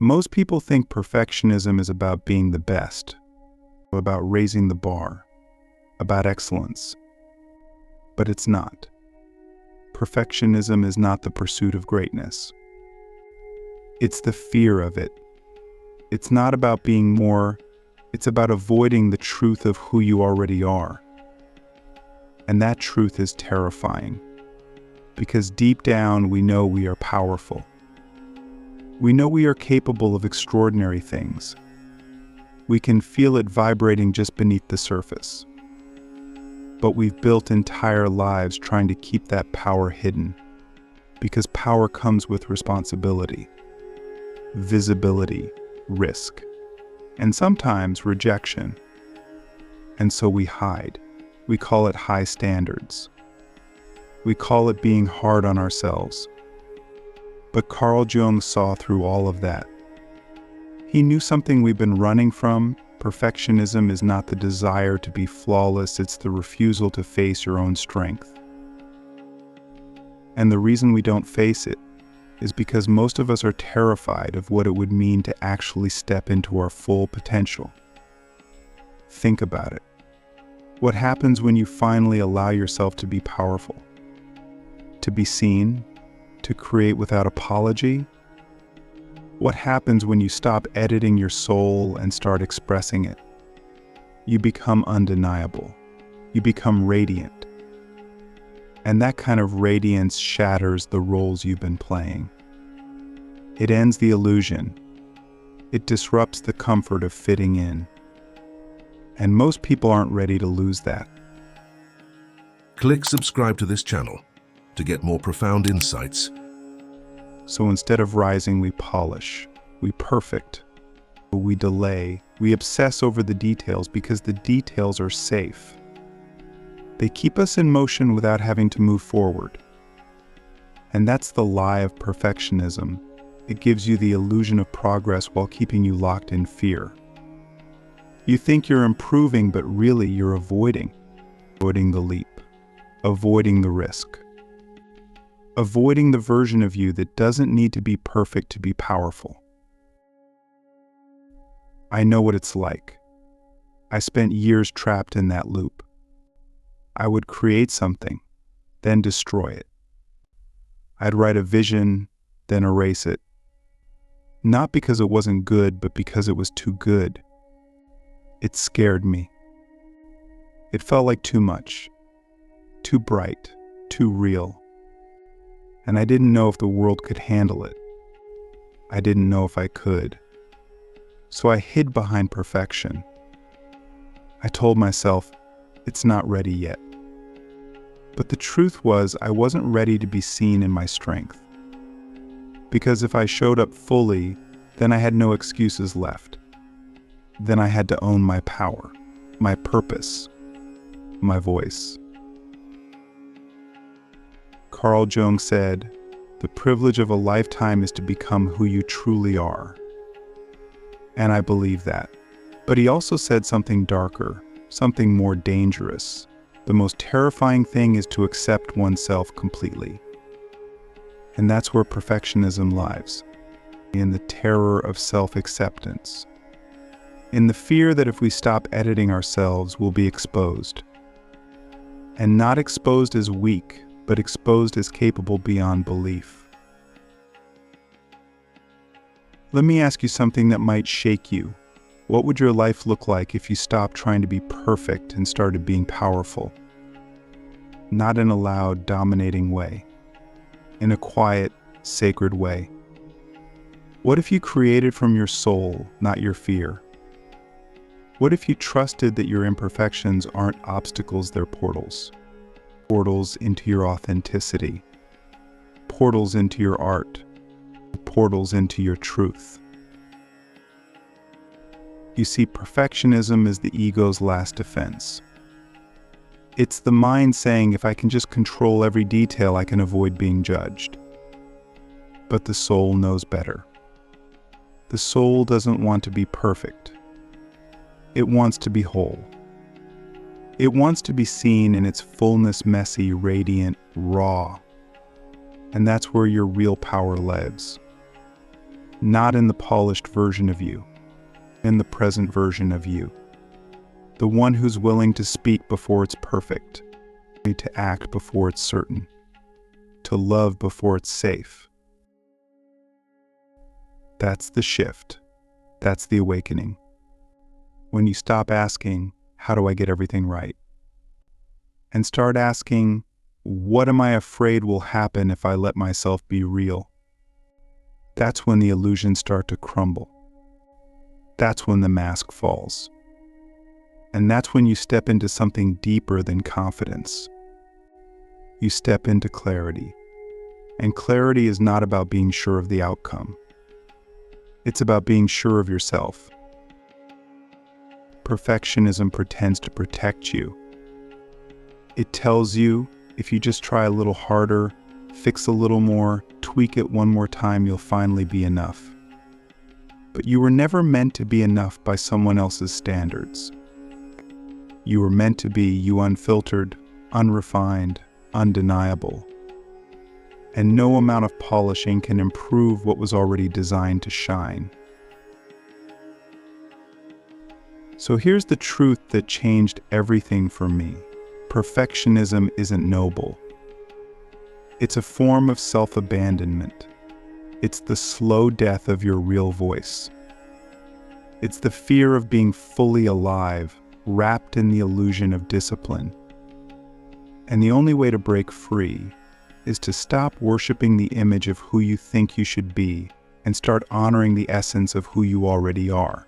Most people think perfectionism is about being the best, about raising the bar, about excellence. But it's not. Perfectionism is not the pursuit of greatness. It's the fear of it. It's not about being more, it's about avoiding the truth of who you already are. And that truth is terrifying, because deep down we know we are powerful. We know we are capable of extraordinary things. We can feel it vibrating just beneath the surface. But we've built entire lives trying to keep that power hidden, because power comes with responsibility, visibility, risk, and sometimes rejection. And so we hide. We call it high standards. We call it being hard on ourselves. But Carl Jung saw through all of that. He knew something we've been running from. Perfectionism is not the desire to be flawless, it's the refusal to face your own strength. And the reason we don't face it is because most of us are terrified of what it would mean to actually step into our full potential. Think about it. What happens when you finally allow yourself to be powerful? To be seen? To create without apology? What happens when you stop editing your soul and start expressing it? You become undeniable. You become radiant. And that kind of radiance shatters the roles you've been playing. It ends the illusion. It disrupts the comfort of fitting in. And most people aren't ready to lose that. Click subscribe to this channel to get more profound insights. So instead of rising, we polish, we perfect, we delay, we obsess over the details because the details are safe. They keep us in motion without having to move forward. And that's the lie of perfectionism. It gives you the illusion of progress while keeping you locked in fear. You think you're improving, but really you're avoiding the leap, avoiding the risk. Avoiding the version of you that doesn't need to be perfect to be powerful. I know what it's like. I spent years trapped in that loop. I would create something, then destroy it. I'd write a vision, then erase it. Not because it wasn't good, but because it was too good. It scared me. It felt like too much, too bright, too real. And I didn't know if the world could handle it. I didn't know if I could. So I hid behind perfection. I told myself, it's not ready yet. But the truth was, I wasn't ready to be seen in my strength. Because if I showed up fully, then I had no excuses left. Then I had to own my power, my purpose, my voice. Carl Jung said, "The privilege of a lifetime is to become who you truly are." And I believe that. But he also said something darker, something more dangerous. The most terrifying thing is to accept oneself completely. And that's where perfectionism lies, in the terror of self-acceptance. In the fear that if we stop editing ourselves, we'll be exposed. And not exposed as weak, but exposed as capable beyond belief. Let me ask you something that might shake you. What would your life look like if you stopped trying to be perfect and started being powerful? Not in a loud, dominating way. In a quiet, sacred way. What if you created from your soul, not your fear? What if you trusted that your imperfections aren't obstacles, they're portals? Portals into your authenticity, portals into your art, portals into your truth. You see, perfectionism is the ego's last defense. It's the mind saying, if I can just control every detail, I can avoid being judged. But the soul knows better. The soul doesn't want to be perfect. It wants to be whole. It wants to be seen in its fullness, messy, radiant, raw. And that's where your real power lives. not in the polished version of you, in the present version of you. The one who's willing to speak before it's perfect, to act before it's certain, to love before it's safe. That's the shift. That's the awakening. When you stop asking, how do I get everything right? And start asking, what am I afraid will happen if I let myself be real? That's when the illusions start to crumble. That's when the mask falls. And that's when you step into something deeper than confidence. You step into clarity. And clarity is not about being sure of the outcome. It's about being sure of yourself. Perfectionism pretends to protect you. It tells you, if you just try a little harder, fix a little more, tweak it one more time, you'll finally be enough. But you were never meant to be enough by someone else's standards. You were meant to be you, unfiltered, unrefined, undeniable. And no amount of polishing can improve what was already designed to shine. So here's the truth that changed everything for me. Perfectionism isn't noble. It's a form of self-abandonment. It's the slow death of your real voice. It's the fear of being fully alive, wrapped in the illusion of discipline. And the only way to break free is to stop worshiping the image of who you think you should be and start honoring the essence of who you already are.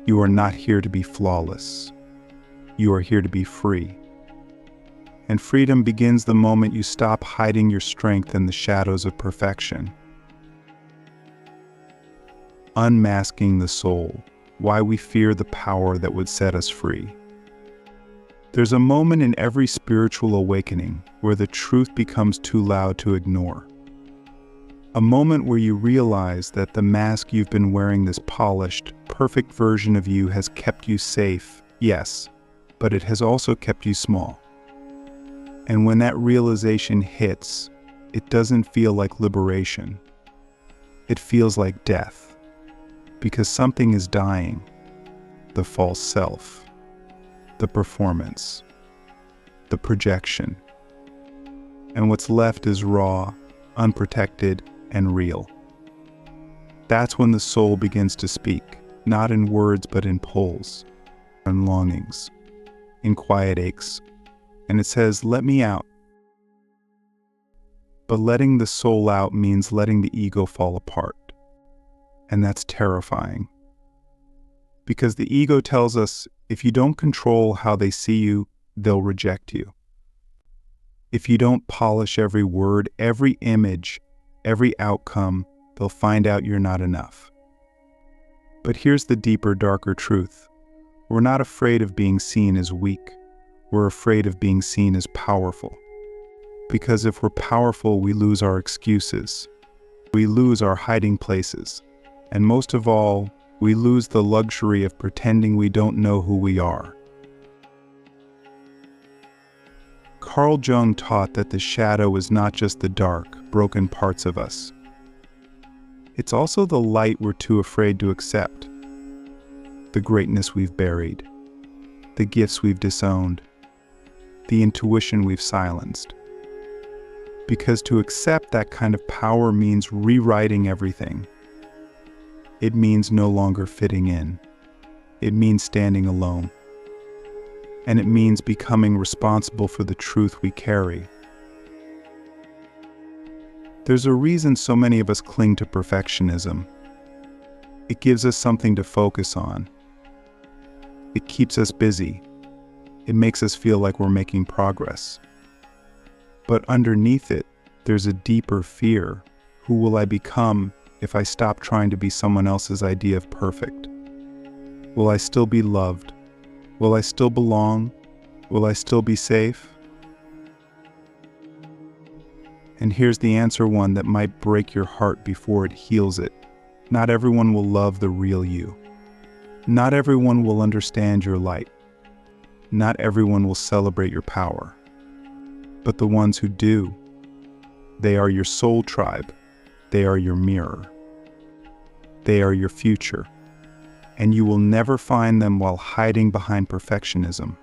You are not here to be flawless. You are here to be free. And freedom begins the moment you stop hiding your strength in the shadows of perfection. Unmasking the soul, why we fear the power that would set us free. There's a moment in every spiritual awakening where the truth becomes too loud to ignore. A moment where you realize that the mask you've been wearing, this polished, perfect version of you, has kept you safe, yes, but it has also kept you small. And when that realization hits, it doesn't feel like liberation. It feels like death, because something is dying. The false self, the performance, the projection. And what's left is raw, unprotected, and real. That's when the soul begins to speak, not in words but in pulls, in longings, in quiet aches. And it says, let me out. But letting the soul out means letting the ego fall apart. And that's terrifying. Because the ego tells us, if you don't control how they see you, they'll reject you. If you don't polish every word, every image, every outcome, they'll find out you're not enough. But here's the deeper, darker truth. We're not afraid of being seen as weak. We're afraid of being seen as powerful. Because if we're powerful, we lose our excuses. We lose our hiding places. And most of all, we lose the luxury of pretending we don't know who we are. Carl Jung taught that the shadow is not just the dark, broken parts of us. It's also the light we're too afraid to accept. The greatness we've buried. The gifts we've disowned. The intuition we've silenced. Because to accept that kind of power means rewriting everything. It means no longer fitting in. It means standing alone. And it means becoming responsible for the truth we carry. There's a reason so many of us cling to perfectionism. It gives us something to focus on. It keeps us busy. It makes us feel like we're making progress. But underneath it, there's a deeper fear. Who will I become if I stop trying to be someone else's idea of perfect? Will I still be loved? Will I still belong? Will I still be safe? And here's the answer, one that might break your heart before it heals it. Not everyone will love the real you. Not everyone will understand your light. Not everyone will celebrate your power. But the ones who do, they are your soul tribe. They are your mirror. They are your future, and you will never find them while hiding behind perfectionism.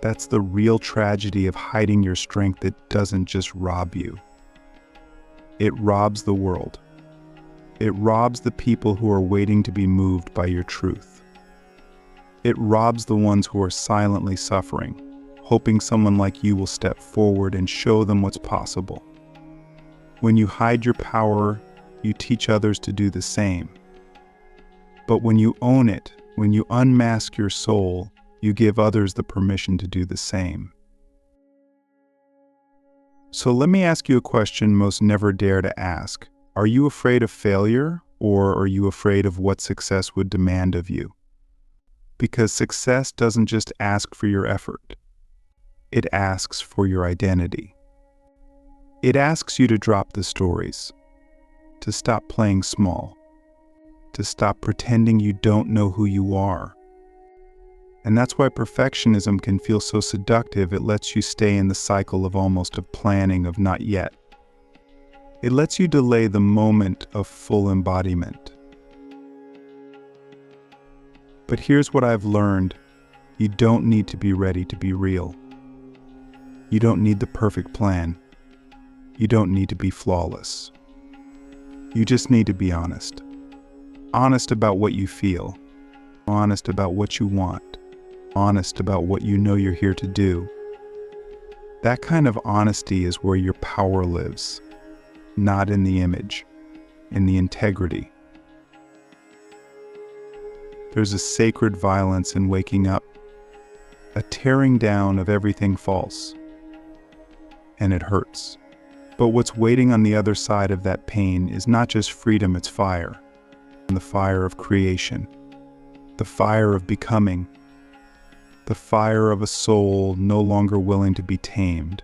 That's the real tragedy of hiding your strength. It doesn't just rob you. It robs the world. It robs the people who are waiting to be moved by your truth. It robs the ones who are silently suffering, hoping someone like you will step forward and show them what's possible. When you hide your power, you teach others to do the same. But when you own it, when you unmask your soul, you give others the permission to do the same. So let me ask you a question most never dare to ask. Are you afraid of failure, or are you afraid of what success would demand of you? Because success doesn't just ask for your effort. It asks for your identity. It asks you to drop the stories, to stop playing small, to stop pretending you don't know who you are. And that's why perfectionism can feel so seductive. It lets you stay in the cycle of almost of planning, of not yet. It lets you delay the moment of full embodiment. But here's what I've learned. You don't need to be ready to be real. You don't need the perfect plan. You don't need to be flawless. You just need to be honest. Honest about what you feel. Honest about what you want. Honest about what you know you're here to do. That kind of honesty is where your power lives, not in the image, in the integrity. There's a sacred violence in waking up, a tearing down of everything false. And it hurts. But what's waiting on the other side of that pain is not just freedom, it's fire. The fire of creation, the fire of becoming, the fire of a soul no longer willing to be tamed.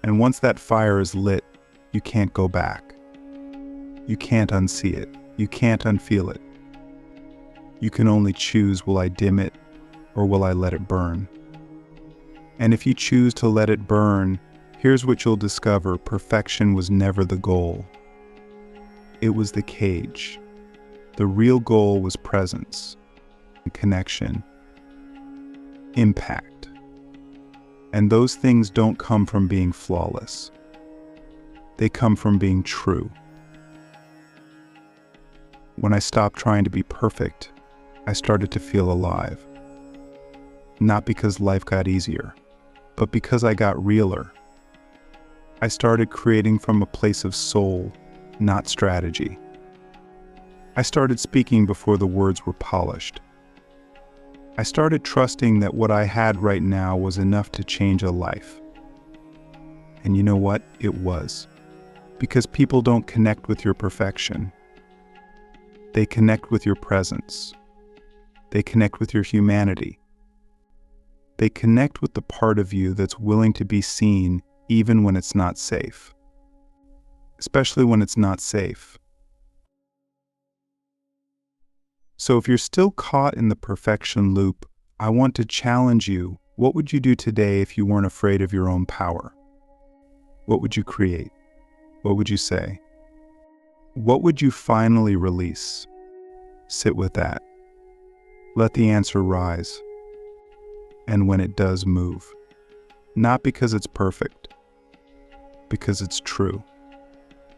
And once that fire is lit, you can't go back. You can't unsee it. You can't unfeel it. You can only choose, will I dim it or will I let it burn? And if you choose to let it burn, here's what you'll discover. Perfection was never the goal. It was the cage. The real goal was presence, connection, impact. And those things don't come from being flawless. They come from being true. When I stopped trying to be perfect, I started to feel alive. Not because life got easier, but because I got realer. I started creating from a place of soul, not strategy. I started speaking before the words were polished. I started trusting that what I had right now was enough to change a life. And you know what? It was. Because people don't connect with your perfection. They connect with your presence. They connect with your humanity. They connect with the part of you that's willing to be seen even when it's not safe. Especially when it's not safe. So if you're still caught in the perfection loop, I want to challenge you. What would you do today if you weren't afraid of your own power? What would you create? What would you say? What would you finally release? Sit with that. Let the answer rise. And when it does, move. Not because it's perfect, because it's true.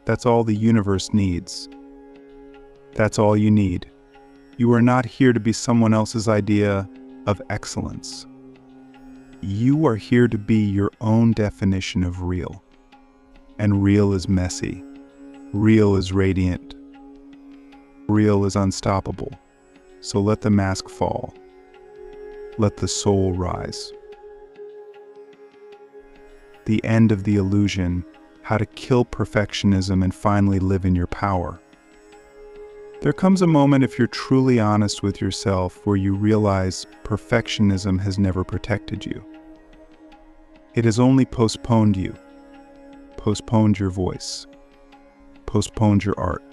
That's all the universe needs. That's all you need. You are not here to be someone else's idea of excellence. You are here to be your own definition of real. And real is messy. Real is radiant. Real is unstoppable. So let the mask fall. Let the soul rise. The end of the illusion, how to kill perfectionism and finally live in your power. There comes a moment, if you're truly honest with yourself, where you realize perfectionism has never protected you. It has only postponed you. Postponed your voice. Postponed your art.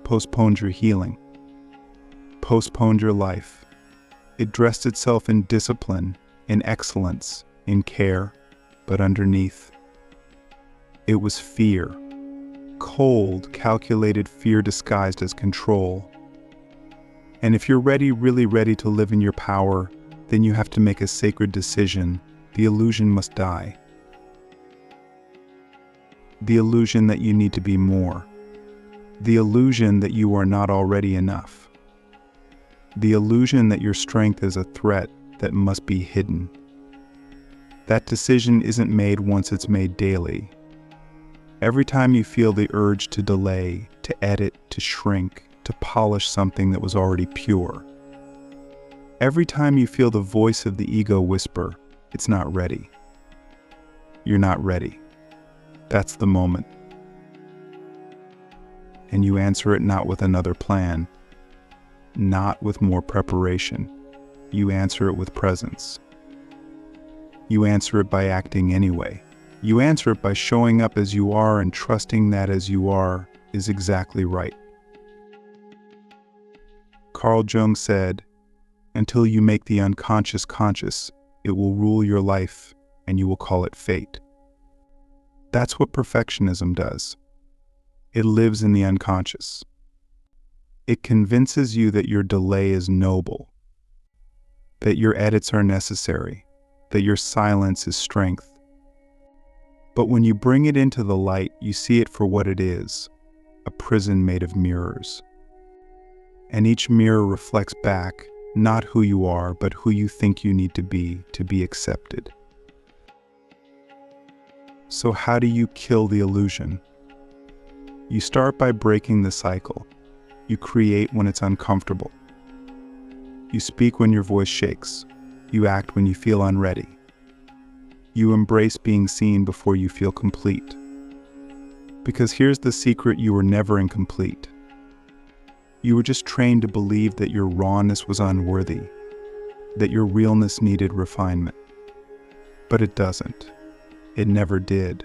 Postponed your healing. Postponed your life. It dressed itself in discipline, in excellence, in care, but underneath, it was fear, cold, calculated fear disguised as control. And if you're ready, really ready to live in your power, then you have to make a sacred decision. The illusion must die. The illusion that you need to be more. The illusion that you are not already enough. The illusion that your strength is a threat that must be hidden. That decision isn't made once, it's made daily. Every time you feel the urge to delay, to edit, to shrink, to polish something that was already pure. Every time you feel the voice of the ego whisper, it's not ready. You're not ready. That's the moment. And you answer it not with another plan, not with more preparation. You answer it with presence. You answer it by acting anyway. You answer it by showing up as you are and trusting that as you are is exactly right. Carl Jung said, "Until you make the unconscious conscious, it will rule your life and you will call it fate." That's what perfectionism does. It lives in the unconscious. It convinces you that your delay is noble, that your edits are necessary, that your silence is strength. But when you bring it into the light, you see it for what it is, a prison made of mirrors. And each mirror reflects back, not who you are, but who you think you need to be accepted. So how do you kill the illusion? You start by breaking the cycle. You create when it's uncomfortable. You speak when your voice shakes. You act when you feel unready. You embrace being seen before you feel complete. Because here's the secret: you were never incomplete. You were just trained to believe that your rawness was unworthy, that your realness needed refinement. But it doesn't. It never did.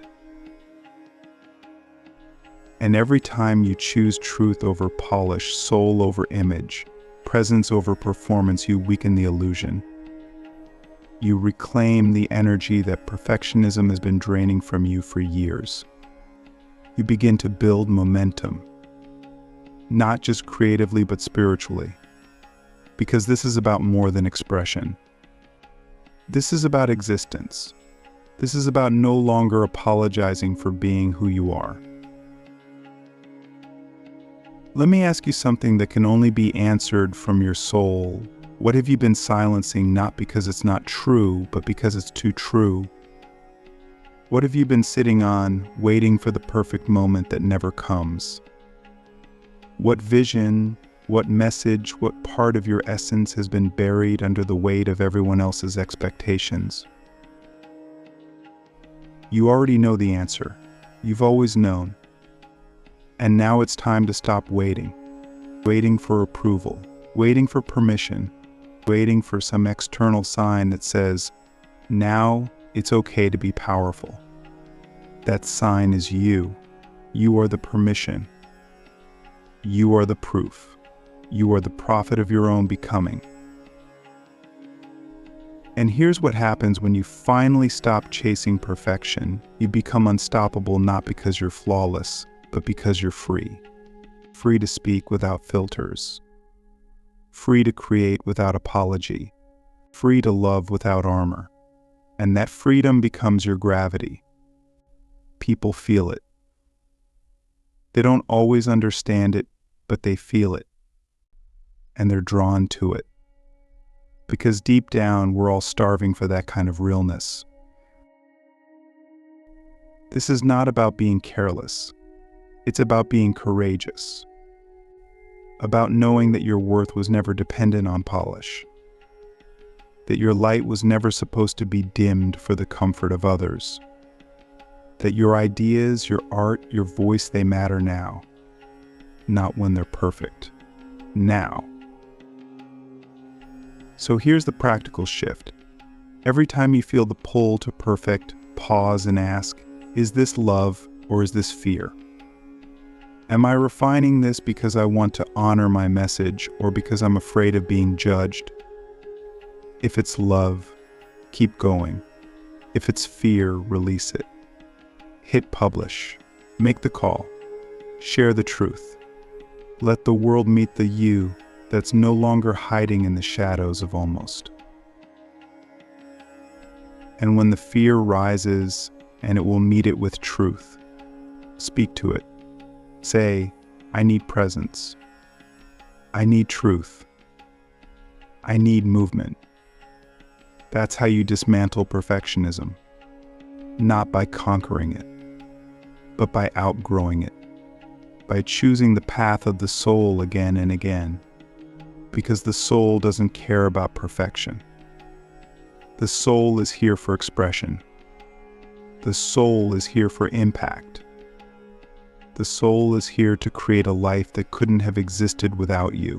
And every time you choose truth over polish, soul over image, presence over performance, you weaken the illusion. You reclaim the energy that perfectionism has been draining from you for years. You begin to build momentum, not just creatively but spiritually, because this is about more than expression. This is about existence. This is about no longer apologizing for being who you are. Let me ask you something that can only be answered from your soul. What have you been silencing, not because it's not true, but because it's too true? What have you been sitting on, waiting for the perfect moment that never comes? What vision, what message, what part of your essence has been buried under the weight of everyone else's expectations? You already know the answer. You've always known. And now it's time to stop waiting. Waiting for approval, waiting for permission, waiting for some external sign that says, now it's okay to be powerful. That sign is you. You are the permission. You are the proof. You are the prophet of your own becoming. And here's what happens when you finally stop chasing perfection. You become unstoppable, not because you're flawless, but because you're free. Free to speak without filters. Free to create without apology. Free to love without armor. And that freedom becomes your gravity. People feel it. They don't always understand it, but they feel it. And they're drawn to it. Because deep down, we're all starving for that kind of realness. This is not about being careless. It's about being courageous. About knowing that your worth was never dependent on polish. That your light was never supposed to be dimmed for the comfort of others. That your ideas, your art, your voice, they matter now. Not when they're perfect. Now. So here's the practical shift. Every time you feel the pull to perfect, pause and ask, is this love or is this fear? Am I refining this because I want to honor my message or because I'm afraid of being judged? If it's love, keep going. If it's fear, release it. Hit publish. Make the call. Share the truth. Let the world meet the you that's no longer hiding in the shadows of almost. And when the fear rises, and it will meet it with truth, speak to it. Say, I need presence. I need truth. I need movement. That's how you dismantle perfectionism. Not by conquering it, but by outgrowing it. By choosing the path of the soul again and again. Because the soul doesn't care about perfection. The soul is here for expression. The soul is here for impact. The soul is here to create a life that couldn't have existed without you.